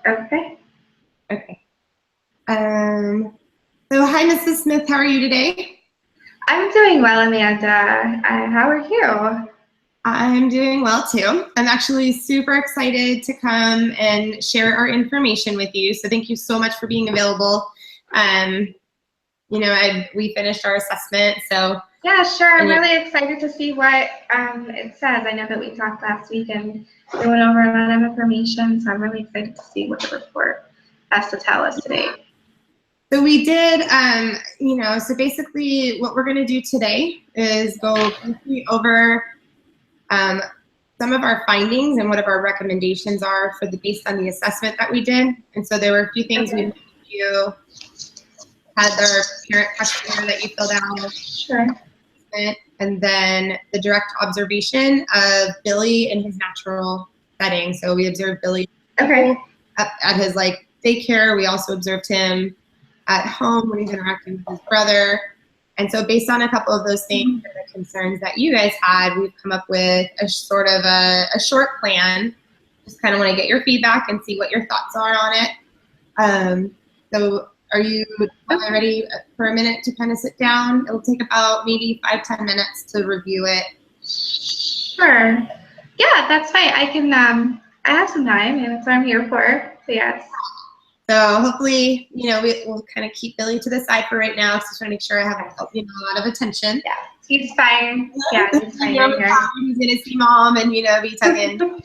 Okay. Okay. So hi, Mrs. Smith. How are you today? I'm doing well, Amanda. How are you? I'm doing well too. I'm actually super excited to come and share our information with you. So thank you so much for being available. We finished our assessment, so Yeah, sure. I'm really excited to see what it says. I know that we talked last week and we went over a lot of information, so I'm really excited to see what the report has to tell us today. So we did, so basically what we're going to do today is go briefly over some of our findings and what our recommendations are based on the assessment that we did. And so there were a few things you had our parent questionnaire that you filled out. Sure. And then the direct observation of Billy in his natural setting. So we observed Billy at his daycare. We also observed him at home when he's interacting with his brother. And so based on a couple of those things and the concerns that you guys had, we've come up with a sort of a short plan. Just kind of want to get your feedback and see what your thoughts are on it. So are you ready for a minute to kind of sit down? It'll take about maybe 5-10 minutes to review it. Sure. Yeah, that's fine. I have some time, and that's what I'm here for. So yes. So hopefully, we'll kind of keep Billy to the side for right now, just to make sure I have a lot of attention. Yeah, he's fine. Yeah, he's fine. He's gonna see mom and be tugging.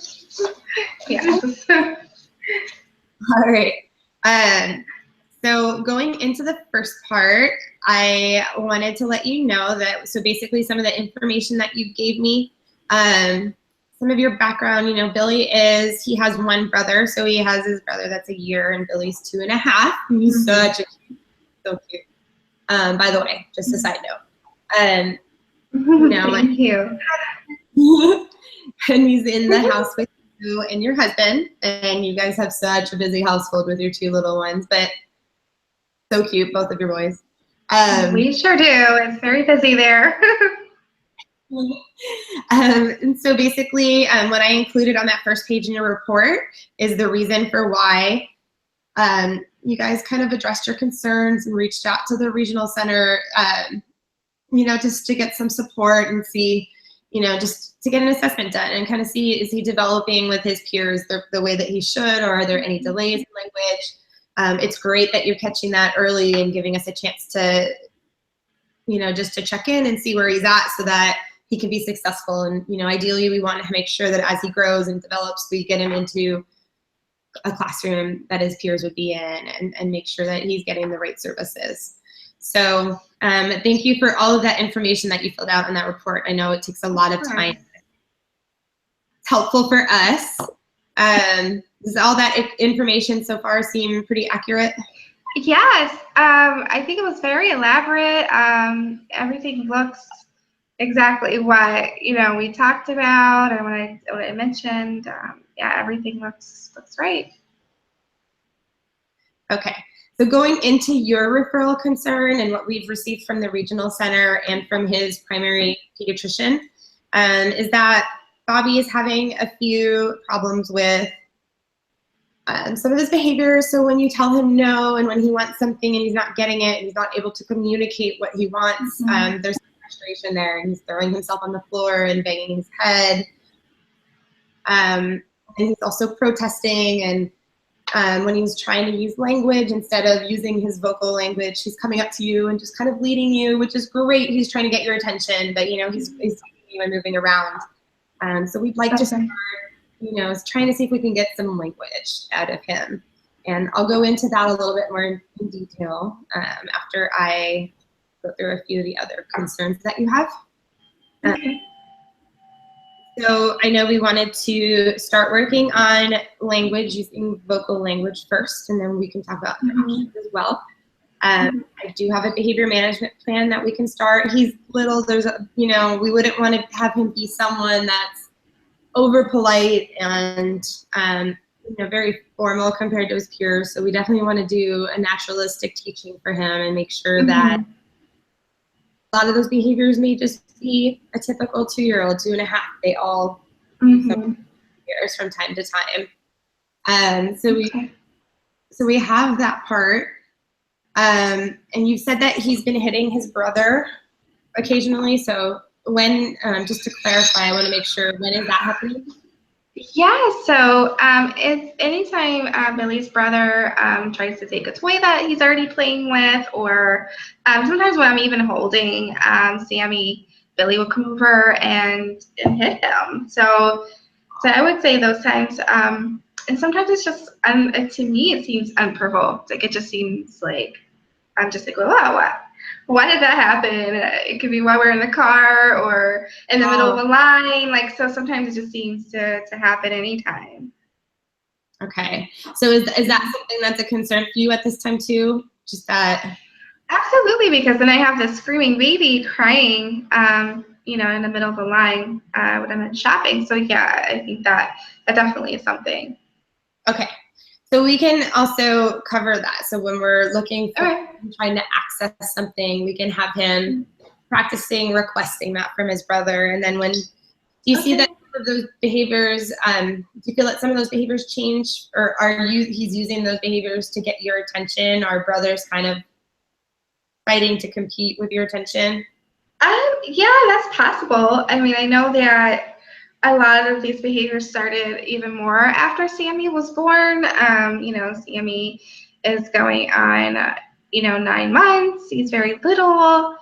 Yes. All right. So going into the first part, I wanted to let you know that, so basically some of the information that you gave me, some of your background, Billy he has one brother, so he has his brother that's a year, and Billy's 2.5. He's so cute. By the way, just a side note. Thank you. And he's in the house with you and your husband, and you guys have such a busy household with your 2 little ones, but so cute, both of your boys. We sure do. It's very busy there. And so basically what I included on that first page in your report is the reason for why you guys kind of addressed your concerns and reached out to the regional center, just to get some support and see, just to get an assessment done and kind of see, is he developing with his peers the way that he should, or are there any delays in language? It's great that you're catching that early and giving us a chance to, just to check in and see where he's at so that he can be successful. And, ideally we want to make sure that as he grows and develops, we get him into a classroom that his peers would be in and make sure that he's getting the right services. So thank you for all of that information that you filled out in that report. I know it takes a lot of time. It's helpful for us. Does all that information so far seem pretty accurate? Yes, I think it was very elaborate. Everything looks exactly what we talked about and what I mentioned. Yeah, everything looks right. Okay, so going into your referral concern and what we've received from the regional center and from his primary pediatrician, is that Bobby is having a few problems with some of his behaviors. So when you tell him no, and when he wants something and he's not getting it, and he's not able to communicate what he wants, there's some frustration there, and he's throwing himself on the floor and banging his head. And he's also protesting, and when he's trying to use language instead of using his vocal language, he's coming up to you and just kind of leading you, which is great. He's trying to get your attention, but he's taking you and moving around. So we'd like to start, trying to see if we can get some language out of him. And I'll go into that a little bit more in detail after I go through a few of the other concerns that you have. So I know we wanted to start working on language, using vocal language first, and then we can talk about the options as well. I do have a behavior management plan that we can start. He's little, we wouldn't want to have him be someone that's over polite and very formal compared to his peers. So we definitely want to do a naturalistic teaching for him and make sure that a lot of those behaviors may just be a typical 2-year-old, 2.5. They all years from time to time. So we So we have that part. And you said that he's been hitting his brother occasionally. So when, just to clarify, I want to make sure, when is that happening? Yeah, so it's anytime Billy's brother tries to take a toy that he's already playing with, or sometimes when I'm even holding Sammy, Billy will come over and hit him. So I would say those times, and sometimes it's just, to me, it seems unprovoked. Like, it just seems like, I'm just like, well, wow, why did that happen? It could be while we're in the car or in the middle of a line. Like, so sometimes it just seems to happen anytime. Okay. So is that something that's a concern for you at this time too? Just that? Absolutely, because then I have this screaming baby crying, in the middle of the line when I'm in shopping. So yeah, I think that definitely is something. Okay. So we can also cover that. So when we're looking for trying to access something, we can have him practicing requesting that from his brother. And then when you see that some of those behaviors, do you feel that some of those behaviors change, or he's using those behaviors to get your attention? Are brothers kind of fighting to compete with your attention? Yeah, that's possible. I mean, I know that a lot of these behaviors started even more after Sammy was born. Sammy is going on, 9 months. He's very little.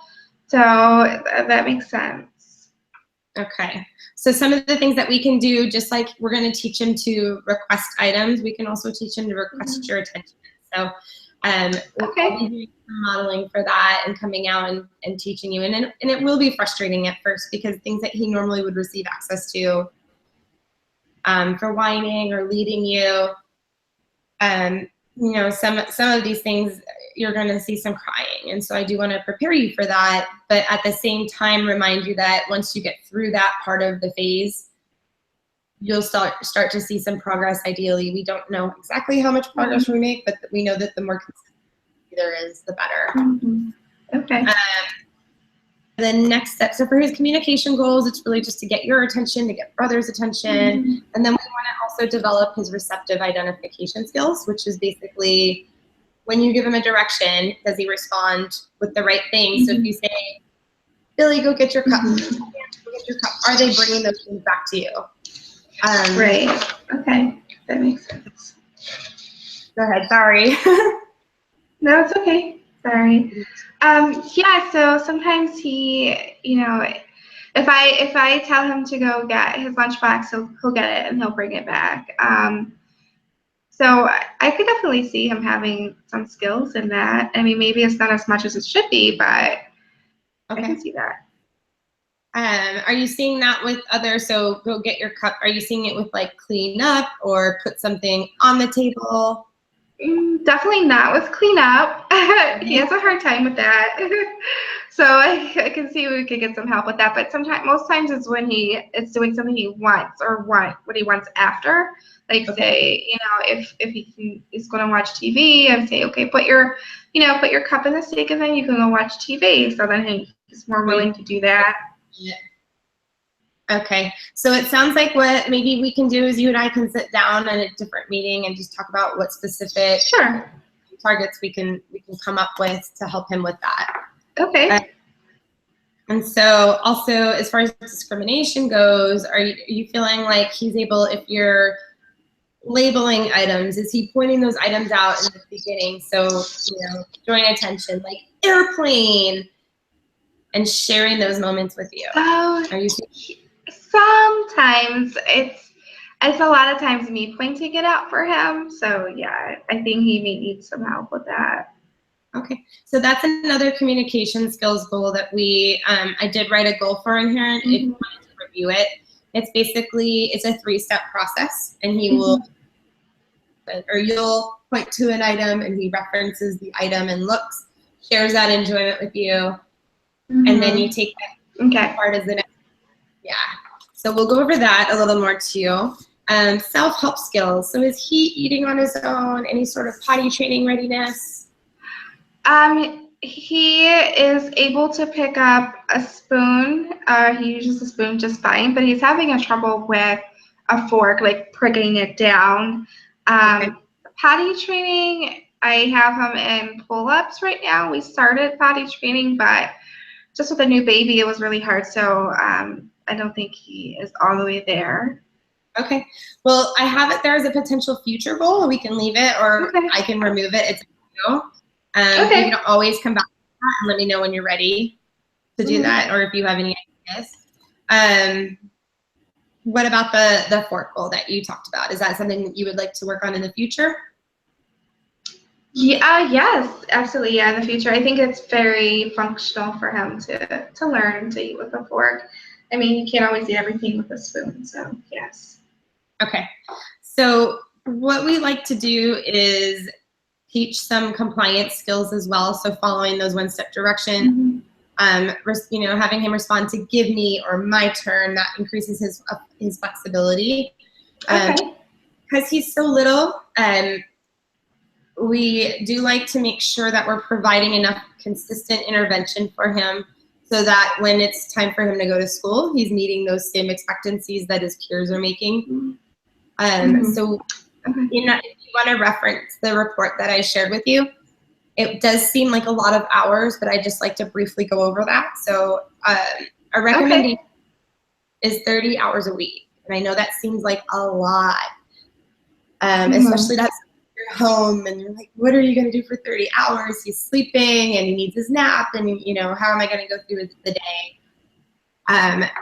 So that makes sense. Okay. So some of the things that we can do, just like we're going to teach him to request items, we can also teach him to request your attention. So we'll be doing some modeling for that and coming out and teaching you. And it will be frustrating at first, because things that he normally would receive access to for whining or leading you, some of these things, you're going to see some crying. And so I do want to prepare you for that, but at the same time remind you that once you get through that part of the phase, you'll start to see some progress. Ideally, we don't know exactly how much progress we make, but we know that the more consistent there is, the better. Okay. The next step, so for his communication goals, it's really just to get your attention, to get brother's attention, and then we want to also develop his receptive identification skills, which is basically when you give him a direction, does he respond with the right thing? So if you say, Billy, go get your cup, go get your cup, are they bringing those things back to you? Right. Okay. That makes sense. Go ahead. Sorry. No, it's okay. Sorry. Yeah, so sometimes he, if I tell him to go get his lunchbox, he'll get it and he'll bring it back. So I could definitely see him having some skills in that. I mean, maybe it's not as much as it should be, but I can see that. Are you seeing that with others? So go get your cup. Are you seeing it with like clean up or put something on the table? Definitely not with clean up. He has a hard time with that. So I can see we could get some help with that. But most times it's when it's doing something he wants or what he wants after. Like say, if he's going to watch TV, and say, okay, put your cup in the sink and then you can go watch TV. So then he's more willing to do that. Yeah. Okay, so it sounds like what maybe we can do is you and I can sit down in a different meeting and just talk about what specific targets we can come up with to help him with that. Okay. And so also, as far as discrimination goes, are you feeling like he's able, if you're labeling items, is he pointing those items out in the beginning? So, drawing attention, like airplane, and sharing those moments with you. Are you Sometimes it's a lot of times me pointing it out for him. So yeah, I think he may need some help with that. Okay, so that's another communication skills goal that I did write a goal for in here. If you wanted to review it, it's a 3-step process, and you'll point to an item and he references the item and shares that enjoyment with you, and then you take that part as the next. Yeah. So we'll go over that a little more too. Self-help skills. So is he eating on his own? Any sort of potty training readiness? He is able to pick up a spoon. He uses a spoon just fine, but he's having trouble with a fork, like pricking it down. potty training, I have him in pull-ups right now. We started potty training, but just with a new baby, it was really hard. So I don't think he is all the way there. Okay. Well, I have it there as a potential future goal. We can leave it, or Okay. I can remove it. It's up to you. Okay. You can always come back to that and let me know when you're ready to do that, or if you have any ideas. What about the fork goal that you talked about? Is that something that you would like to work on in the future? Yeah, yes, absolutely. Yeah, in the future, I think it's very functional for him to learn to eat with a fork. I mean, you can't always eat everything with a spoon, so yes. Okay. So what we like to do is teach some compliance skills as well. So following those one-step directions, having him respond to give me or my turn, that increases his flexibility. Okay. Because he's so little, we do like to make sure that we're providing enough consistent intervention for him so that when it's time for him to go to school, he's meeting those same expectancies that his peers are making. So if you want to reference the report that I shared with you, it does seem like a lot of hours, but I just like to briefly go over that. So our recommendation is 30 hours a week. And I know that seems like a lot, especially that's you're home and you're like, what are you going to do for 30 hours? He's sleeping and he needs his nap, and how am I going to go through the day?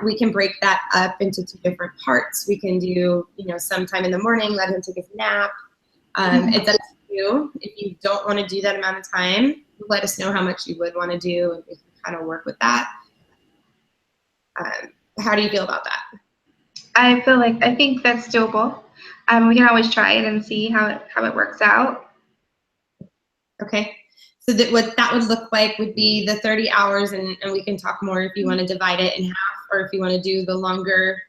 We can break that up into 2 different parts. We can do, sometime in the morning, let him take his nap. It's up to you. If you don't want to do that amount of time, let us know how much you would want to do, and we can kind of work with that. How do you feel about that? I think that's doable. We can always try it and see how it works out. Okay. So what that would look like would be the 30 hours, and we can talk more if you want to divide it in half, or if you want to do the longer.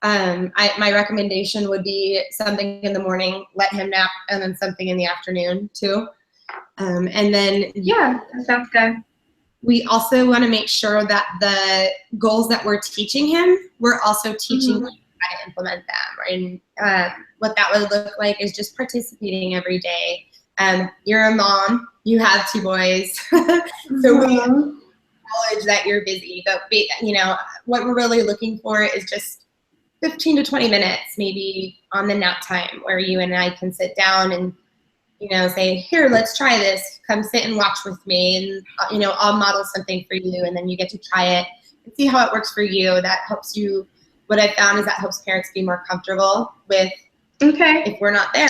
My recommendation would be something in the morning, let him nap, and then something in the afternoon too. And then yeah, that sounds good. We also want to make sure that the goals that we're teaching him, we're also teaching him how to implement them. And what that would look like is just participating every day. You're a mom, you have 2 boys, so we acknowledge that you're busy, but what we're really looking for is just 15 to 20 minutes maybe on the nap time where you and I can sit down and say, here, let's try this, come sit and watch with me, and I'll model something for you, and then you get to try it and see how it works for you. That helps you. What I found is that helps parents be more comfortable with if we're not there.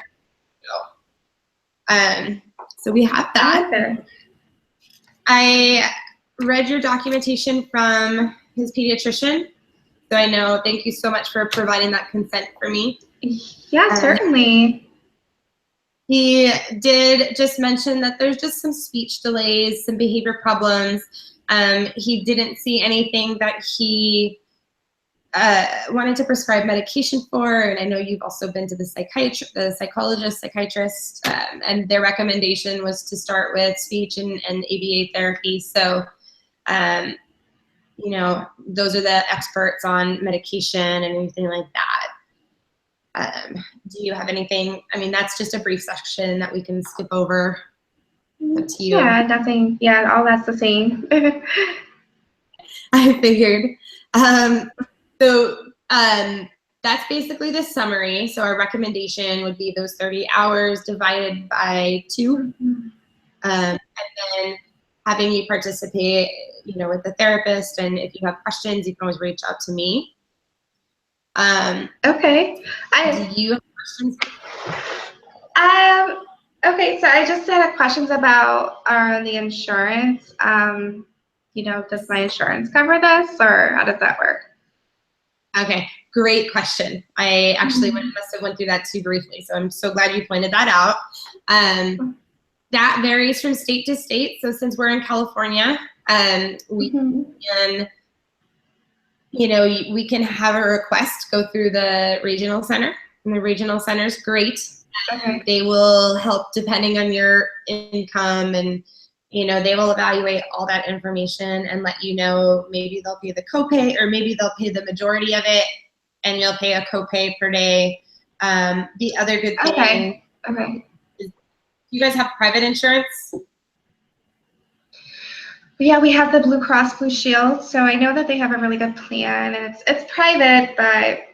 So we have that. I read your documentation from his pediatrician, so I know. Thank you so much for providing that consent for me. Yeah, certainly. He did just mention that there's just some speech delays, some behavior problems. He didn't see anything that he wanted to prescribe medication for, and I know you've also been to the psychiatrist, and their recommendation was to start with speech and ABA therapy. So, those are the experts on medication and anything like that. Do you have anything? I mean, that's just a brief section that we can skip over. Up to you. Yeah, nothing. Yeah, all that's the same. I figured. That's basically the summary. So our recommendation would be those 30 hours divided by 2. And then having you participate, with the therapist. And if you have questions, you can always reach out to me. Okay. Do you have questions? Okay, so I just had questions about the insurance. Does my insurance cover this, or how does that work? Okay, great question. I actually must have went through that too briefly, so I'm so glad you pointed that out. That varies from state to state. So since we're in California, we can, we can have a request go through the regional center, and the regional center is great. They will help depending on your income, and they will evaluate all that information and let you know. Maybe they'll pay the copay, or maybe they'll pay the majority of it, and you'll pay a copay per day. The other good thing Okay. Do you guys have private insurance? Yeah, we have the Blue Cross Blue Shield, so I know that they have a really good plan, and it's private, but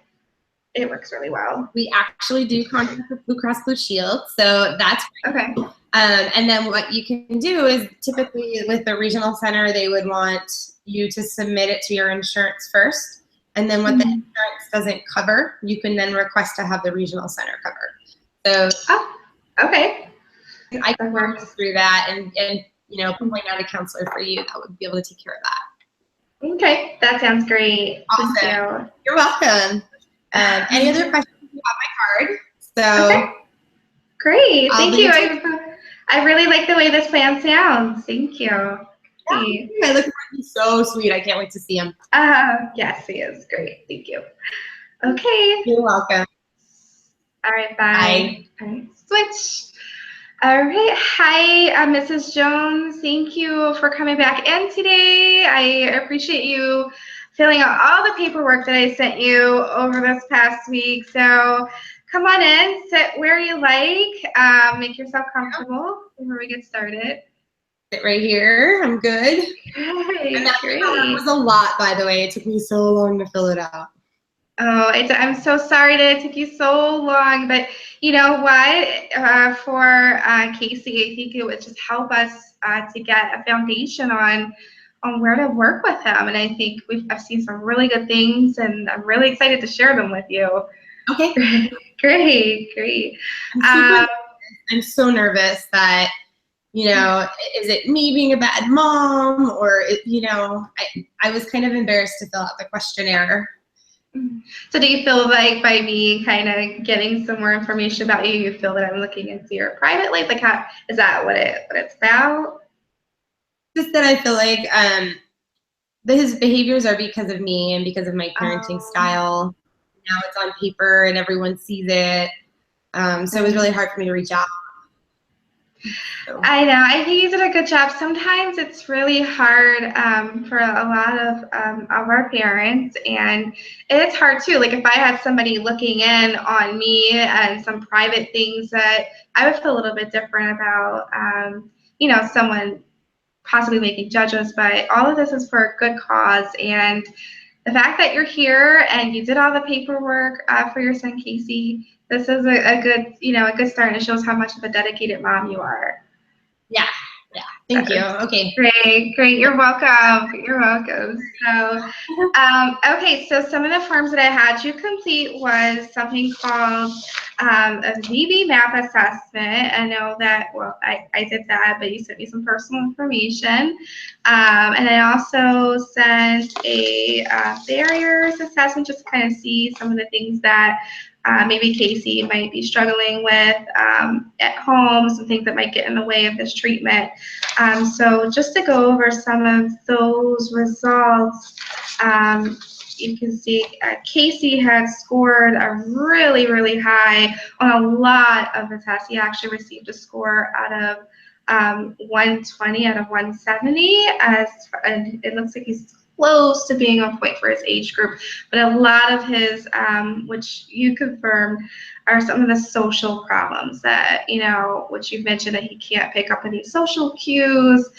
it works really well. We actually do contract with Blue Cross Blue Shield, so that's Okay. and then what you can do is typically with the regional center, they would want you to submit it to your insurance first, and then what the insurance doesn't cover, you can then request to have the regional center cover. So Okay. I can work through that and you know, point out a counselor for you that would be able to take care of that. Okay, that sounds great. Awesome. Thank you. You're welcome. Any other questions? You have my card. So okay. Great. Thank you. I really like the way this plan sounds. Thank you. I look forward. He's so sweet. I can't wait to see him. Yes, he is. Great. Thank you. Okay. You're welcome. All right. Bye. All right. Switch. All right. Hi, Mrs. Jones. Thank you for coming back in today. I appreciate you filling out all the paperwork that I sent you over this past week. So come on in, sit where you like, make yourself comfortable before we get started. Sit right here. I'm good. Great. And that was a lot, by the way. It took me so long to fill it out. Oh, I'm so sorry that it took you so long, but you know what? For Casey, I think it would just help us to get a foundation on where to work with him, and I think I've seen some really good things, and I'm really excited to share them with you. Okay. Great. I'm so nervous that, you know, is it me being a bad mom, or you know, I was kind of embarrassed to fill out the questionnaire. So do you feel like by me kind of getting some more information about you, you feel that I'm looking into your private life? Like, how is that what it's about? Just that I feel like his behaviors are because of me and because of my parenting style. Now it's on paper and everyone sees it. So it was really hard for me to reach out. So. I know. I think you did a good job. Sometimes it's really hard for a lot of our parents, and it's hard too. Like if I had somebody looking in on me and some private things that I would feel a little bit different about, you know, someone possibly making judgments. But all of this is for a good cause, and the fact that you're here and you did all the paperwork for your son Casey, this is a good, you know, a good start, and it shows how much of a dedicated mom you are. Yeah. Thank you. Okay. Great. You're welcome. So, okay. So some of the forms that I had you complete was something called a VB map assessment. I know that. Well, I did that, but you sent me some personal information, and I also sent a barriers assessment just to kind of see some of the things that maybe Casey might be struggling with at home, some things that might get in the way of this treatment. So just to go over some of those results, you can see Casey had scored a really high on a lot of the tests. He actually received a score out of 120 out of 170, and it looks like he's close to being on point for his age group, but a lot of his, which you confirmed, are some of the social problems that, you know, which you've mentioned that he can't pick up any social cues.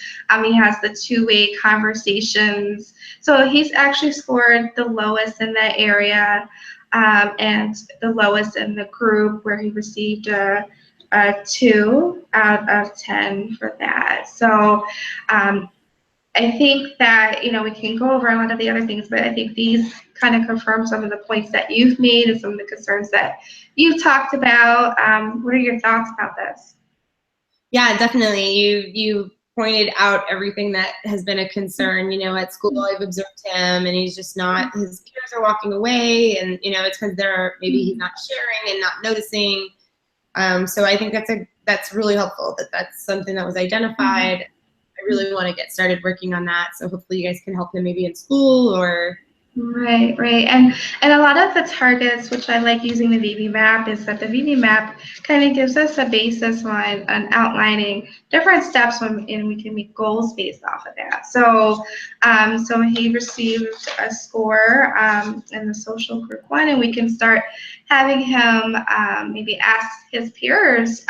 He has the two-way conversations. So he's actually scored the lowest in that area, and the lowest in the group where he received a 2 out of 10 for that. So I think that, you know, we can go over a lot of the other things, but I think these kind of confirm some of the points that you've made and some of the concerns that you've talked about. What are your thoughts about this? Yeah, definitely. You pointed out everything that has been a concern. You know, at school I've observed him, and he's just not. His peers are walking away, and you know, it's because maybe he's not sharing and not noticing. So I think that's really helpful. That's something that was identified. I really want to get started working on that. So hopefully you guys can help him maybe in school or Right, right. And a lot of the targets, which I like using the VB map, is that the VB map kind of gives us a basis on outlining different steps and we can make goals based off of that. So so he received a score in the social group 1, and we can start having him maybe ask his peers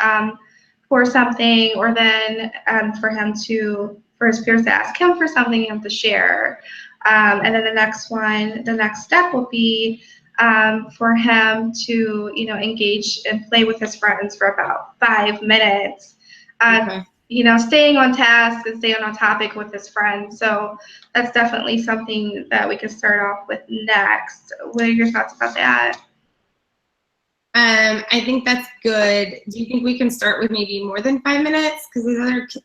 for something, or then for his peers to ask him for something and to share. And then the next step will be for him to, engage and play with his friends for about 5 minutes. Okay. Staying on task and staying on topic with his friends. So that's definitely something that we can start off with next. What are your thoughts about that? I think that's good. Do you think we can start with maybe more than 5 minutes? Because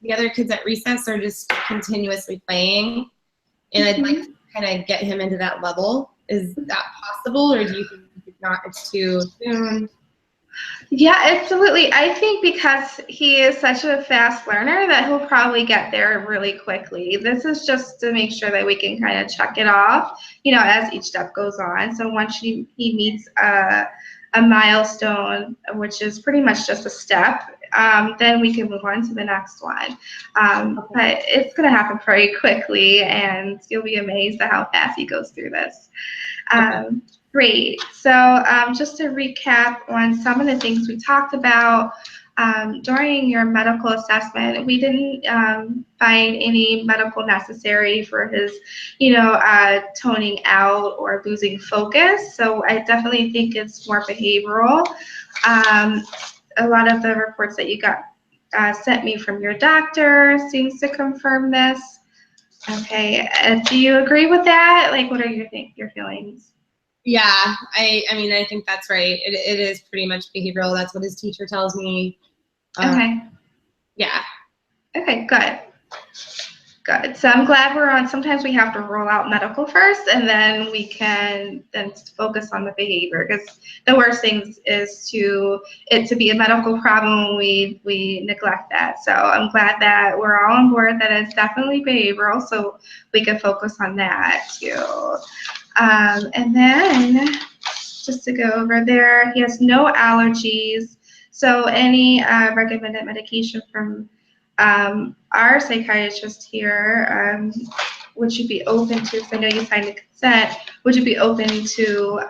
the other kids at recess are just continuously playing, and I'd like to kind of get him into that level. Is that possible, or do you think it's not? It's too soon? Yeah, absolutely. I think because he is such a fast learner that he'll probably get there really quickly. This is just to make sure that we can kind of check it off, as each step goes on. So once he meets a milestone, which is pretty much just a step, then we can move on to the next one. But it's going to happen pretty quickly, and you'll be amazed at how fast he goes through this. Great. So just to recap on some of the things we talked about during your medical assessment, we didn't find any medical necessary for his, toning out or losing focus. So I definitely think it's more behavioral. A lot of the reports that you got sent me from your doctor seems to confirm this. Okay. Do you agree with that? Like, what are your feelings? Yeah, I mean, I think that's right. It is pretty much behavioral. That's what his teacher tells me. Okay. Yeah. Okay, good. Good. So I'm glad we're on. Sometimes we have to roll out medical first, and then we can then focus on the behavior, because the worst thing is to be a medical problem. We neglect that. So I'm glad that we're all on board that it's definitely behavioral, so we can focus on that too. And then just to go over there, he has no allergies. So any recommended medication from our psychiatrist here, would you be open to, because I know you signed the consent, would you be open to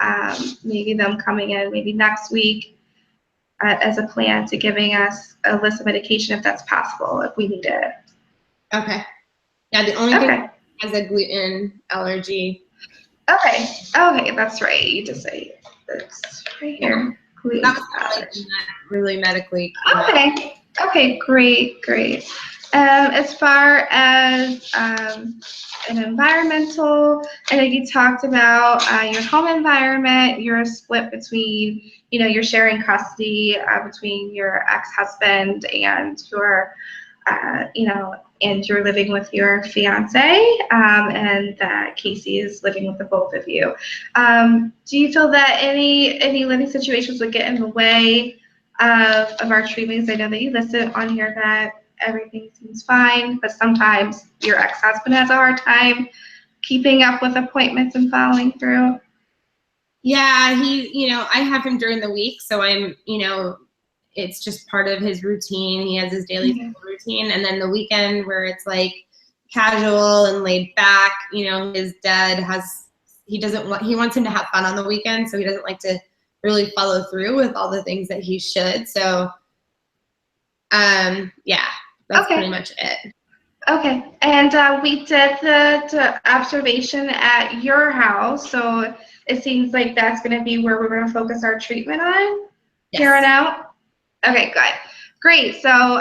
maybe them coming in maybe next week as a plan to giving us a list of medication if that's possible, if we need it? Okay. Yeah, the only thing is a gluten allergy. Okay. Okay, that's right. You just say it's right here. Gluten allergy. Not really medically. Okay. Okay, great, great. As far as an environmental, I know you talked about your home environment. You're split between, you're sharing custody between your ex-husband and and you're living with your fiance, and that Casey is living with the both of you. Do you feel that any living situations would get in the way of our treatments? I know that you listed on here that everything seems fine, but sometimes your ex-husband has a hard time keeping up with appointments and following through. Yeah, I have him during the week, so I'm, it's just part of his routine. He has his daily routine, and then the weekend where it's like casual and laid back, his dad he wants him to have fun on the weekend, so he doesn't like to really follow through with all the things that he should. So, yeah, that's pretty much it. Okay, and we did the observation at your house, so it seems like that's going to be where we're going to focus our treatment on here on out. Okay, good. Great. So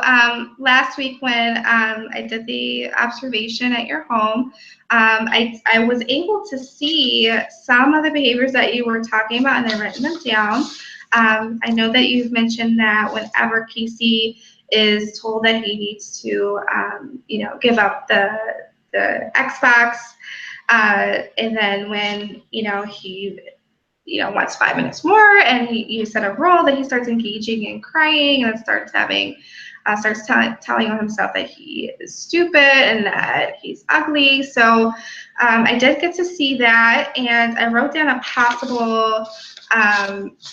last week when I did the observation at your home, I was able to see some of the behaviors that you were talking about, and I've written them down. I know that you've mentioned that whenever Casey is told that he needs to, give up the Xbox, and then when he wants 5 minutes more, and you set a rule that he starts engaging and crying and starts having starts telling himself that he is stupid and that he's ugly. So I did get to see that, and I wrote down a possible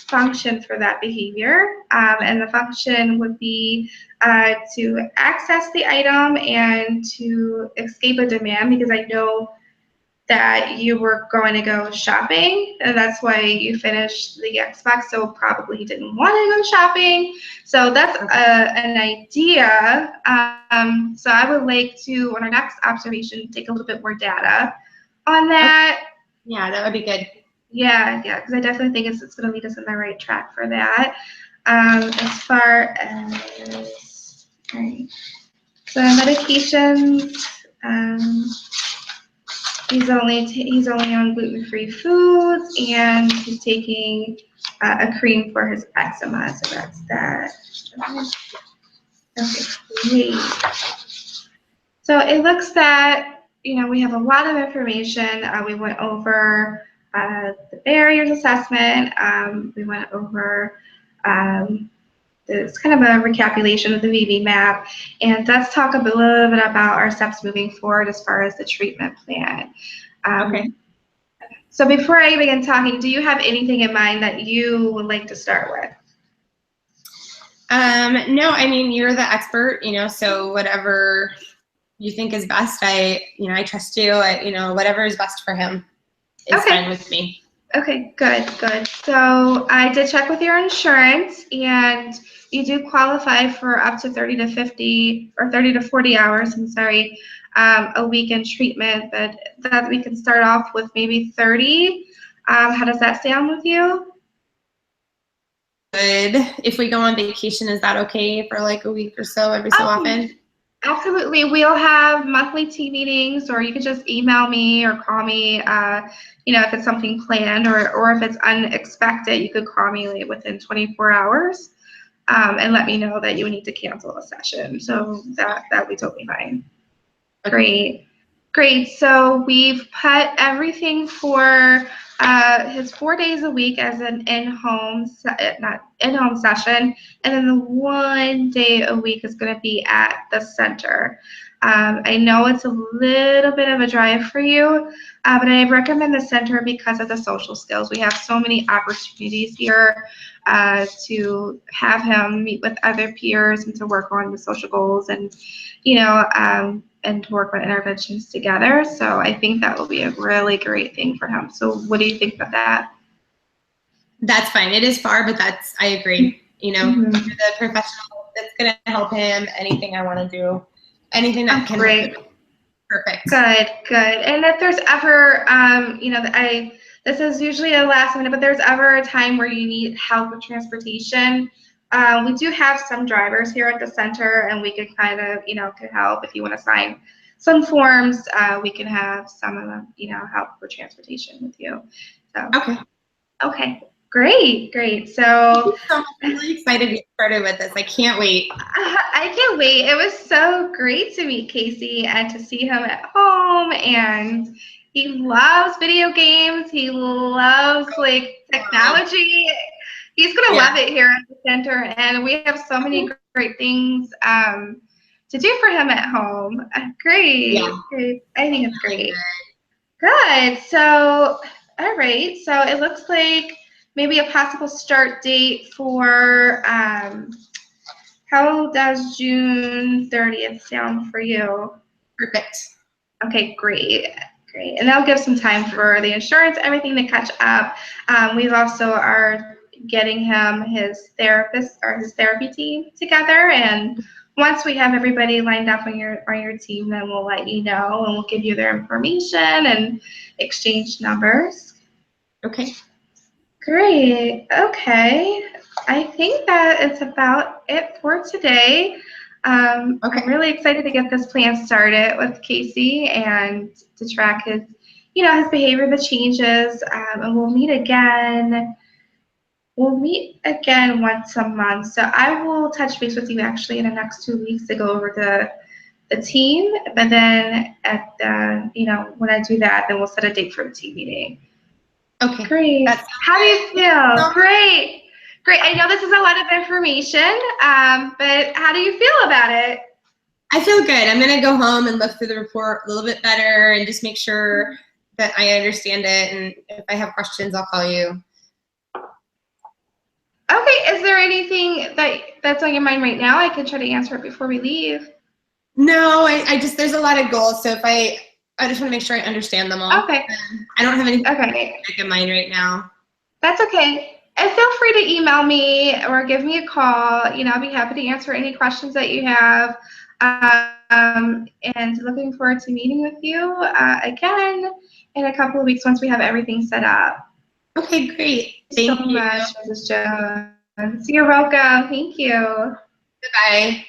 function for that behavior. And the function would be to access the item and to escape a demand, because I know that you were going to go shopping, and that's why you finished the Xbox, so probably you didn't want to go shopping. So that's an idea. So I would like to, on our next observation, take a little bit more data on that. Yeah, that would be good. Yeah, because I definitely think it's going to lead us in the right track for that. As far as, all right, so medications, he's only on gluten-free foods, and he's taking a cream for his eczema, so that's that. Okay, great. So it looks that, we have a lot of information. We went over the barriers assessment. We went over it's kind of a recapitulation of the VB map, and let's talk a little bit about our steps moving forward as far as the treatment plan. Okay. So before I begin talking, do you have anything in mind that you would like to start with? No, I mean, you're the expert, so whatever you think is best, I trust you. Whatever is best for him is fine with me. Okay, good. So I did check with your insurance, and you do qualify for up to 30 to 50 or 30 to 40 hours, a week in treatment, but that we can start off with maybe 30. How does that sound with you? Good. If we go on vacation, is that okay for like a week or so every so often? Absolutely. We'll have monthly team meetings, or you can just email me or call me, if it's something planned, or if it's unexpected, you could call me within 24 hours and let me know that you need to cancel a session. So that would be totally fine. Okay. Great. So we've put everything for his 4 days a week as an in-home session, and then the 1 day a week is going to be at the center. I know it's a little bit of a drive for you, but I recommend the center because of the social skills. We have so many opportunities here to have him meet with other peers and to work on the social goals, and and to work on interventions together. So I think that will be a really great thing for him. So what do you think about that? That's fine. It is far, but I agree. You're the professional that's going to help him. Anything I want to do, anything that can great. Perfect. Good. And if there's ever, this is usually a last minute, but there's ever a time where you need help with transportation, we do have some drivers here at the center, and we can kind of, could help. If you want to sign some forms, we can have some of them, help with transportation with you. So, okay. Great. So I'm really excited to get started with this. I can't wait. I can't wait. It was so great to meet Casey and to see him at home. And he loves video games. He loves technology. He's gonna love it here at the center. And we have so many great things to do for him at home. Great. I think it's great. Good. So, all right. So it looks like maybe a possible start date for, how does June 30th sound for you? Perfect. Okay, great. And that'll give some time for the insurance, everything to catch up. We've also are getting him his therapist or his therapy team together, and once we have everybody lined up on your team, then we'll let you know, and we'll give you their information and exchange numbers. Okay. Great. Okay. I think that is about it for today. I'm really excited to get this plan started with Casey and to track his, his behavior, the changes, and we'll meet again. We'll meet again once a month. So I will touch base with you actually in the next 2 weeks to go over the team, but then at the, when I do that, then we'll set a date for the team meeting. Okay. Great. How do you feel? Great. Great. I know this is a lot of information, but how do you feel about it? I feel good. I'm going to go home and look through the report a little bit better and just make sure that I understand it. And if I have questions, I'll call you. Okay. Is there anything that's on your mind right now? I can try to answer it before we leave. No, I just, there's a lot of goals. So if I just want to make sure I understand them all. Okay. I don't have anything Okay. in mind right now. That's okay. And feel free to email me or give me a call. You know, I'll be happy to answer any questions that you have. And looking forward to meeting with you again in a couple of weeks once we have everything set up. Okay, great. Thank you so much, Mrs. Jones. You're welcome. Thank you. Goodbye.